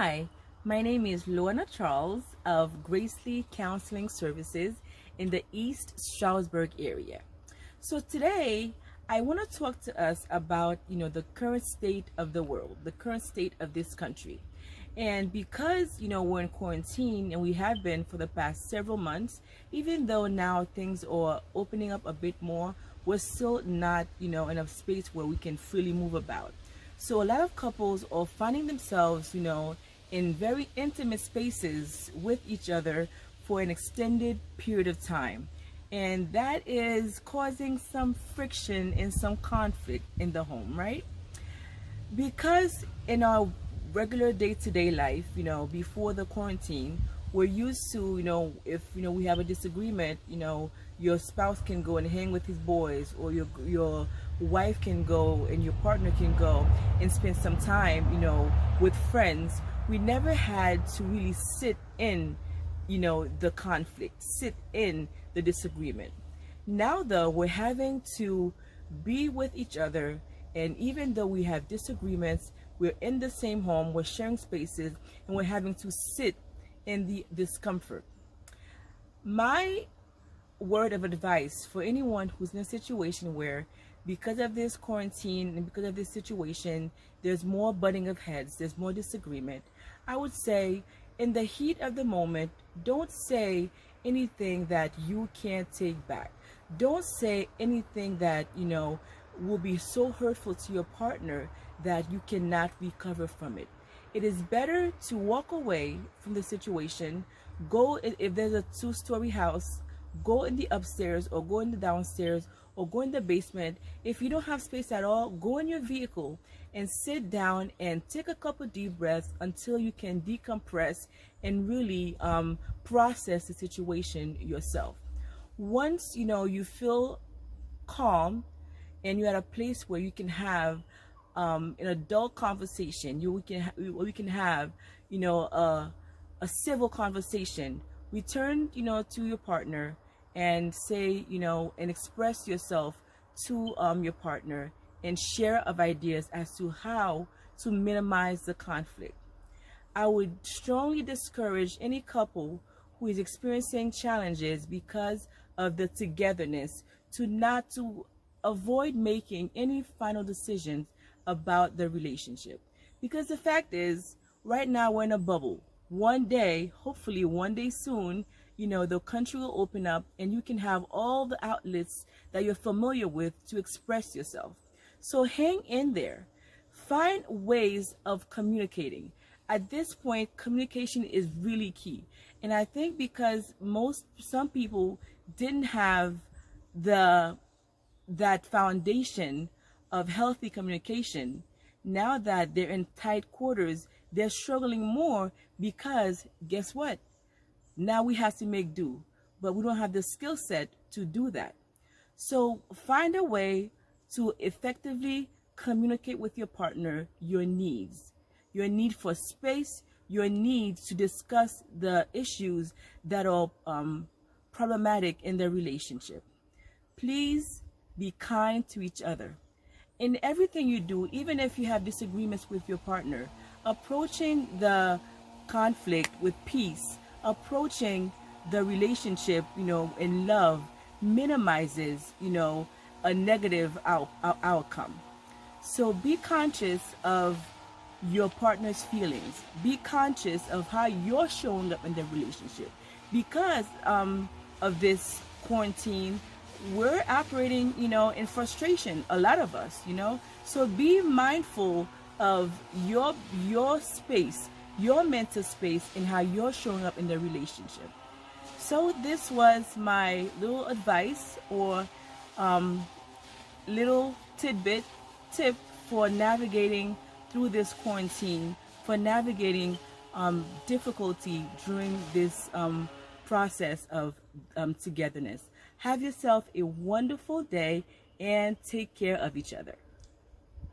Hi, my name is Luana Charles of Gracely Counseling Services in the East Stroudsburg area. So today, I want to talk to us about, the current state of the world, the current state of this country. And because, we're in quarantine and we have been for the past several months, even though now things are opening up a bit more, we're still not, in a space where we can freely move about. So a lot of couples are finding themselves, in very intimate spaces with each other for an extended period of time. And that is causing some friction and some conflict in the home, right? Because in our regular day-to-day life, before the quarantine, we're used to, if we have a disagreement, your spouse can go and hang with his boys, or your wife can go and your partner can go and spend some time, with friends. We never had to really sit in, the conflict, sit in the disagreement. Now though, we're having to be with each other, and even though we have disagreements, we're in the same home, we're sharing spaces, and we're having to sit in the discomfort. My word of advice for anyone who's in a situation where, because of this quarantine and because of this situation, there's more butting of heads, there's more disagreement, I would say, in the heat of the moment, don't say anything that you can't take back. Don't say anything that, will be so hurtful to your partner that you cannot recover from it. It is better to walk away from the situation. Go, if there's a two-story house, go in the upstairs or go in the downstairs or go in the basement. If you don't have space at all, go in your vehicle and sit down and take a couple deep breaths until you can decompress and really process the situation yourself. Once you feel calm and you're at a place where you can have an adult conversation, we can have a civil conversation. Return to your partner and say and express yourself to your partner and share of ideas as to how to minimize the conflict. I would strongly discourage any couple who is experiencing challenges because of the togetherness to avoid making any final decisions about the relationship. Because the fact is, right now we're in a bubble. One day, hopefully one day soon, the country will open up and you can have all the outlets that you're familiar with to express yourself. So hang in there. Find ways of communicating. At this point, communication is really key. And I think because some people didn't have that foundation of healthy communication, now that they're in tight quarters, they're struggling more because guess what? Now we have to make do, but we don't have the skill set to do that. So find a way to effectively communicate with your partner your needs, your need for space, your need to discuss the issues that are problematic in the relationship. Please be kind to each other. In everything you do, even if you have disagreements with your partner, approaching the conflict with peace, approaching the relationship, in love, minimizes, a negative outcome. So be conscious of your partner's feelings. Be conscious of how you're showing up in the relationship. Because of this quarantine, we're operating, in frustration, a lot of us, So be mindful of your space, your mental space, and how you're showing up in the relationship. So this was my little advice or little tip for navigating through this quarantine, for navigating difficulty during this process of togetherness. Have yourself a wonderful day and take care of each other.